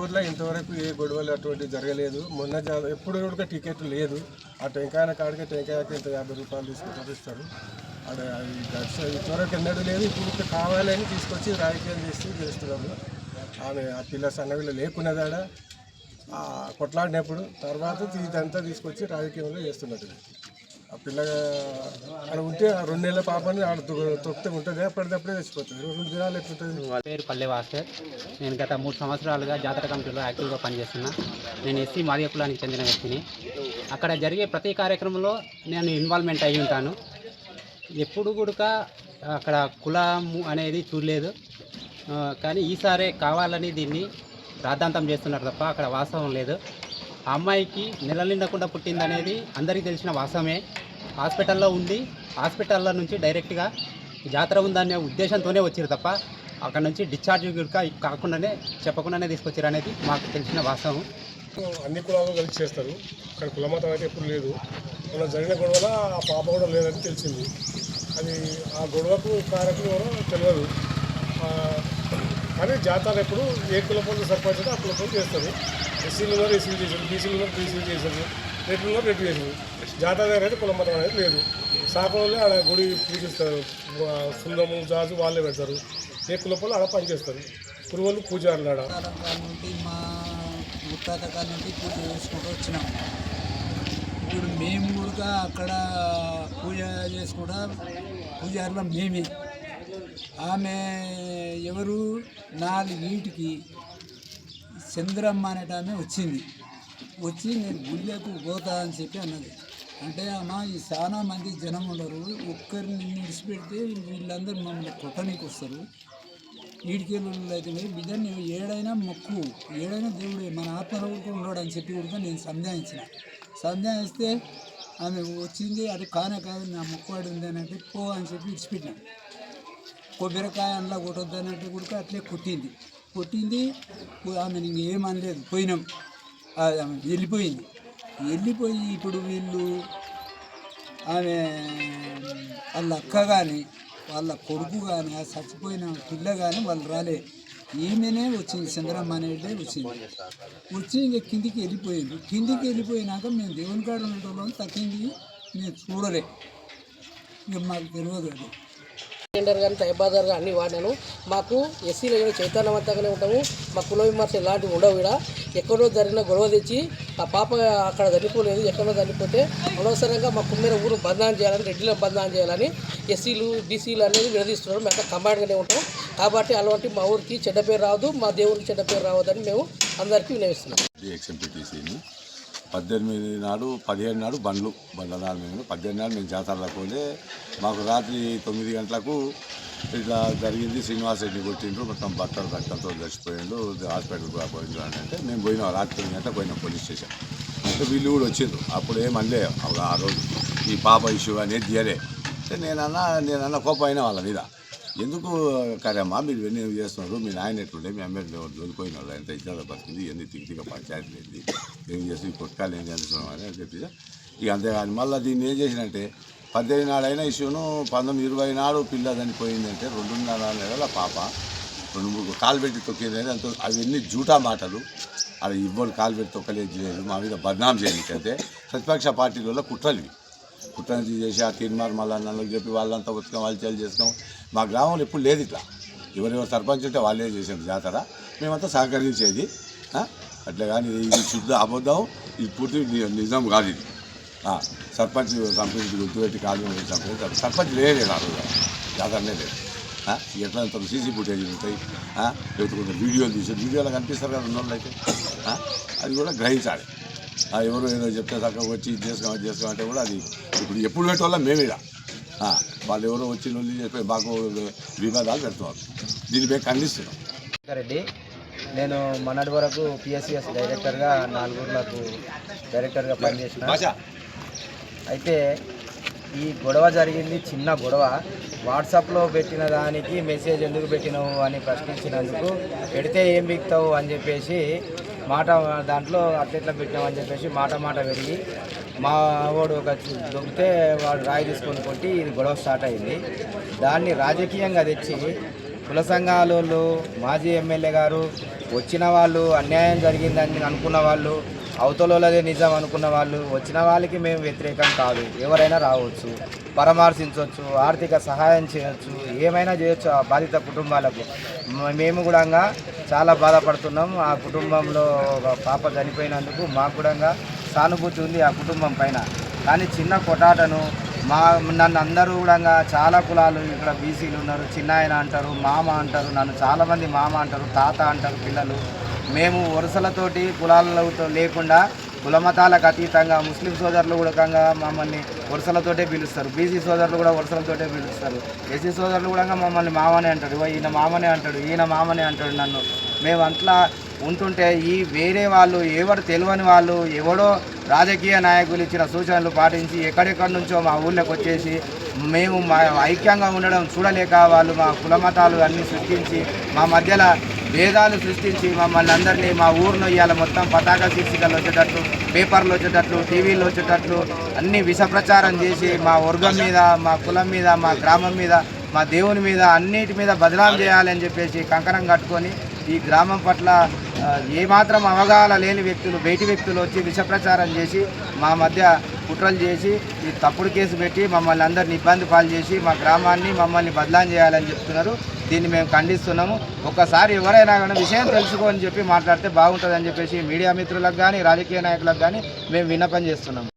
ఊర్లో ఇంతవరకు ఏ గొడవలు అటువంటి జరగలేదు. మొన్న ఎప్పుడు కూడా టికెట్ లేదు. ఆ టెంకాయ కాడికి టెంకాయకి ఇంత 50 రూపాయలు తీసుకుంటారు ఇస్తారు. అది ఇంతవరకు ఎన్నడూ లేదు. ఇప్పుడు కావాలని తీసుకొచ్చి రాజకీయం చేస్తున్నారు. ఆమె ఆ పిల్ల సన్నవిలో లేకున్నదాడ కొట్లాడినప్పుడు తర్వాత ఇదంతా తీసుకొచ్చి రాజకీయంలో చేస్తున్నట్టు. ఆ పిల్ల అక్కడ ఉంటే ఆ 2 నెలల పాపని ఆడ తొక్కితే ఉంటుంది, అప్పటిదప్పుడే చచ్చిపోతుంది. 2 దినాలు ఎట్లుంటుంది. పేరు పల్లె భాస్కర్. నేను గత 3 సంవత్సరాలుగా జాతర కమిటీలో యాక్టివ్గా పనిచేస్తున్నా. నేను ఎస్సీ మాదిగ కులానికి చెందిన వ్యక్తిని. అక్కడ జరిగే ప్రతి కార్యక్రమంలో నేను ఇన్వాల్వ్మెంట్ అయి ఉంటాను. ఎప్పుడు కూడా అక్కడ కులము అనేది చూడలేదు. కానీ ఈసారే కావాలని దీన్ని రాద్ధాంతం చేస్తున్నారు తప్ప అక్కడ వాస్తవం లేదు. ఆ అమ్మాయికి నెల నిండకుండా పుట్టిందనేది అందరికీ తెలిసిన వాస్తవమే. హాస్పిటల్లో ఉంది. హాస్పిటల్లో నుంచి డైరెక్ట్గా జాతర ఉందనే ఉద్దేశంతోనే వచ్చారు తప్ప అక్కడ నుంచి డిశ్చార్జ్ కాకుండానే చెప్పకుండానే తీసుకొచ్చారు అనేది మాకు తెలిసిన వాస్తవం. అన్ని కులాలు కలిసి చేస్తారు. అక్కడ కులమతం అయితే ఎప్పుడు లేదు. మన జరిగిన గొడవల ఆ పాప కూడా లేదని తెలిసింది. అది ఆ గొడవకు కారకులు ఎవరో తెలియదు. కానీ జాతర ఎప్పుడు ఏ కులపంలో సర్పంచ్ ఆ కులపంలో చేస్తారు. ఎస్సీలు ఉన్నారు ఎస్సీలు చేశారు, బీసీలు ఉన్నారు బీసీలు చేశారు, రెడ్లు ఉన్నారు రెడ్లు చేశారు. జాతర దగ్గర అయితే కులమతం అనేది లేదు. సాపంలో ఆడ గుడి పూజిస్తారు. సుందము జాజు వాళ్ళే పెడతారు. ఏ కులపంలో ఆడ పనిచేస్తారు. పురువులు పూజారులు ఆడ నుండి మా ముత్తాత కాల నుండి పూజ చేసుకుంటూ వచ్చినాం. ఇప్పుడు మేము కూడా అక్కడ పూజ చేసుకుంటా పూజారులో మేమే. ఆమె ఎవరు 4 వీటికి చంద్రమ్మ అనేట ఆమె వచ్చింది. వచ్చి నేను గుళ్ళకు పోతా అని చెప్పి అన్నది. అంటే అమ్మ ఈ చాలా మంది జనం ఉండరు, ఒక్కరిని విడిచిపెడితే వీళ్ళందరూ మమ్మల్ని కొట్టడానికి వస్తారు. ఈడికేళ్ళు అయితే బిడ్డని ఏడైనా మొక్కు, ఏడైనా దేవుడే మన ఆత్మరూపంలో ఉన్నాడు అని చెప్పి కూడా నేను సందేహిస్తే ఆమె వచ్చింది. అది కానే కాదు నా మొక్కువాడు ఉంది అని అంటే పో అని చెప్పి విడిచిపెట్టినాం. కొబ్బరికాయ అందులో కొట్టొద్దు అన్నట్టు కూడా అట్లే కొట్టింది. ఆమె ఇంకేమనలేదు, పోయినాం. ఆమె వెళ్ళిపోయి ఇప్పుడు వీళ్ళు ఆమె వాళ్ళ అక్క కానీ వాళ్ళ కొడుకు కానీ ఆ చచ్చిపోయిన పిల్ల కానీ వాళ్ళు రాలే. ఈమెనే వచ్చింది, చంద్రమ్మ అనేది వచ్చి ఇంక కిందికి వెళ్ళిపోయినాక మేము దేవుని కాడ ఉండటంలో తగ్గింది మేము చూడలే. ఇక మాకు తెలియదు. అది టెండర్ కానీ టైబాదర్ కానీ అన్నీ వాడినాను. మాకు ఎస్సీలో కూడా చైతన్యవంతంగానే ఉంటాము. మా కుల విమర్శ ఇలాంటివి ఉండవు. కూడా ఎక్కడో జరిగిన గొడవ తెచ్చి ఆ పాప అక్కడ చనిపోలేదు, ఎక్కడో చనిపోతే అనవసరంగా మా కుమ్మేర ఊరు బంధాన్ని చేయాలని, రెడ్డిలో బంధాన్ని చేయాలని ఎస్సీలు బీసీలు అనేది విడదీస్తున్నారు. మేము కంబైన్డ్గానే ఉంటాం. కాబట్టి అలాంటి మా ఊరికి చెడ్డ పేరు రావద్దు, మా దేవుడికి చెడ్డ పేరు రావద్దని మేము అందరికీ వినవిస్తున్నాం. ఎక్స్ఎంపీటీసీని 18 నాడు 17 నాడు బండ్ల నాడు మేము 18 నాడు మేము జాతరలకు పోలే. మాకు రాత్రి 9 గంటలకు ఇట్లా జరిగింది. శ్రీనివాస్ రెడ్డి కొట్టిండ్రు, మొత్తం బట్టలు రక్తంతో చచ్చిపోయిండు, హాస్పిటల్కి పోయిండు అని అంటే మేము పోయినాం. రాత్రి 9 గంటలకు పోయినాం పోలీస్ స్టేషన్. అంటే వీళ్ళు కూడా వచ్చిండ్రు. అప్పుడు ఏమనలే ఆ రోజు ఈ పాప ఇష్యూ అనేది తీయలే. అంటే నేనన్నా కోపం అయినా వాళ్ళ మీద. ఎందుకు కదమ్మా మీరు ఇవన్నీ చేస్తున్నారు, మీ నాయన ఎట్లుండే, మీ అమ్మాయి దొరికిపోయిన వాళ్ళు ఎంత ఇచ్చారో బతికింది, ఎన్ని తిక్తిగా పంచాయతీ లేదు, ఏం చేసి కొట్టుకాలు ఏం చేస్తున్నాం అని చెప్పి ఇక అంతేగాని మళ్ళీ దీన్ని ఏం చేసినంటే 18 నాడైన ఇష్యూను 19-20 నాడు పిల్ల చనిపోయిందంటే 2.5 నెలల పాప 2-3 కాలు పెట్టి తొక్కింది. అంత అవన్నీ జూటా మాటలు. అది ఇవ్వరు కాలు పెట్టి తొక్కలేదు లేదు, మా మీద బద్నాం చేయడానికైతే ప్రతిపక్ష పార్టీలలో కుట్రలు చేసి ఆ తీర్మార్ మళ్ళీ నన్ను చెప్పి వాళ్ళంతా ఉతకం వాళ్ళు చేస్తాం. మా గ్రామంలో ఎప్పుడు లేదు ఇట్లా. ఎవరెవరు సర్పంచ్ ఉంటే వాళ్ళే చేసారు జాతర, మేమంతా సహకరించేది. అట్లా కానీ ఇది శుద్ధ అబద్ధం, ఇది పూర్తి నిజం కాదు. ఇది సర్పంచ్ సంప్రదించి గుర్తుపెట్టి కాదు సంప్రదించి సర్పంచ్ లేదు ఆ రోజు జాతరనే లేదు. ఎట్లా సీసీ ఫుటేజ్ ఉంటాయి, లేకపోతే వీడియోలు తీసారు, వీడియోలో కనిపిస్తారు కదా ఉన్నోళ్ళు అయితే. అది కూడా గ్రహించాలి. ఎవరు ఏదో చెప్తే చక్కగా వచ్చి ఇది చేసుకోమంటే కూడా అది ఇప్పుడు ఎప్పుడు పెట్టేవాళ్ళ మేమేగా. వాళ్ళు ఎవరో వచ్చి నొల్లి చెప్పి బాగా వివాదాలు పెడుతున్నారు. దీన్ని మేము ఖండిస్తున్నాం. రెడ్డి, నేను మొన్నటి వరకు పిఎస్సిఎస్ డైరెక్టర్గా 4 ఊర్లకు డైరెక్టర్గా పనిచేసిన. అయితే ఈ గొడవ జరిగింది చిన్న గొడవ. వాట్సాప్లో పెట్టిన దానికి మెసేజ్ ఎందుకు పెట్టినావు అని ప్రశ్నించినందుకు, పెడితే ఏం బిక్తావు అని చెప్పేసి దాంట్లో అట్లెట్లా పెట్టినావు అని చెప్పేసి మాట పెరిగి మా వాడు ఒక దొరికితే వాడు రాయి తీసుకొని కొట్టి ఇది గొడవ స్టార్ట్ అయింది. దాన్ని రాజకీయంగా తెచ్చి కుల సంఘాలు మాజీ ఎమ్మెల్యే గారు వచ్చిన వాళ్ళు అన్యాయం జరిగిందని అనుకున్న వాళ్ళు, అవతలదే నిజం అనుకున్న వాళ్ళు, వచ్చిన వాళ్ళకి మేము వ్యతిరేకం కాదు. ఎవరైనా రావచ్చు, పరామర్శించవచ్చు, ఆర్థిక సహాయం చేయవచ్చు, ఏమైనా చేయొచ్చు ఆ బాధిత కుటుంబాలకు. మేము కూడా చాలా బాధపడుతున్నాం. ఆ కుటుంబంలో ఒక పాప చనిపోయినందుకు మాకు కూడా సానుభూతి ఉంది ఆ కుటుంబం పైన. కానీ చిన్న కొటాటను నన్ను అందరూ కూడా చాలా కులాలు ఇక్కడ బీసీలు ఉన్నారు, చిన్నాయన అంటారు, మామ అంటారు, నన్ను చాలామంది మామ అంటారు, తాత అంటారు పిల్లలు. మేము వరుసలతోటి కులాలతో లేకుండా కులమతాలకు అతీతంగా ముస్లిం సోదరులు కూడా మమ్మల్ని వరుసలతోటే పిలుస్తారు, బీసీ సోదరులు కూడా వరుసలతోటే పిలుస్తారు, ఎస్సీ సోదరులు కూడా మమ్మల్ని మామనే అంటాడు, ఈయన మామనే అంటాడు, ఈయన మామనే అంటాడు నన్ను. మేము అట్లా ఉంటుంటే ఈ వేరే వాళ్ళు, ఎవరు తెలియని వాళ్ళు, ఎవడో రాజకీయ నాయకులు ఇచ్చిన సూచనలు పాటించి ఎక్కడెక్కడి నుంచో మా ఊళ్ళోకి వచ్చేసి మేము మా ఐక్యంగా ఉండడం చూడలేక వాళ్ళు మా కులమతాలు అన్నీ సృష్టించి మా మధ్యలో భేదాలు సృష్టించి మమ్మల్ని అందరినీ మా ఊరిలో ఇవాళ మొత్తం పతాక శీర్షికలు వచ్చేటట్లు, పేపర్లు వచ్చేటట్లు, టీవీలు వచ్చేటట్లు అన్నీ విష ప్రచారం చేసి మా వర్గం మీద, మా కులం మీద, మా గ్రామం మీద, మా దేవుని మీద, అన్నిటి మీద బదనాం చేయాలని చెప్పేసి కంకణం కట్టుకొని ఈ గ్రామం పట్ల ఏమాత్రం అవగాహన లేని వ్యక్తులు, బయటి వ్యక్తులు వచ్చి విష ప్రచారం చేసి మా మధ్య కుట్రలు చేసి ఈ తప్పుడు కేసు పెట్టి మమ్మల్ని అందరిని ఇబ్బంది పాలు చేసి మా గ్రామాన్ని మమ్మల్ని బదలాం చేయాలని చెప్తున్నారు. దీన్ని మేము ఖండిస్తున్నాము. ఒక్కసారి ఎవరైనా కానీ విషయం తెలుసుకోని చెప్పి మాట్లాడితే బాగుంటుందని చెప్పేసి మీడియా మిత్రులకు కానీ రాజకీయ నాయకులకు కానీ మేము విన్నపం చేస్తున్నాము.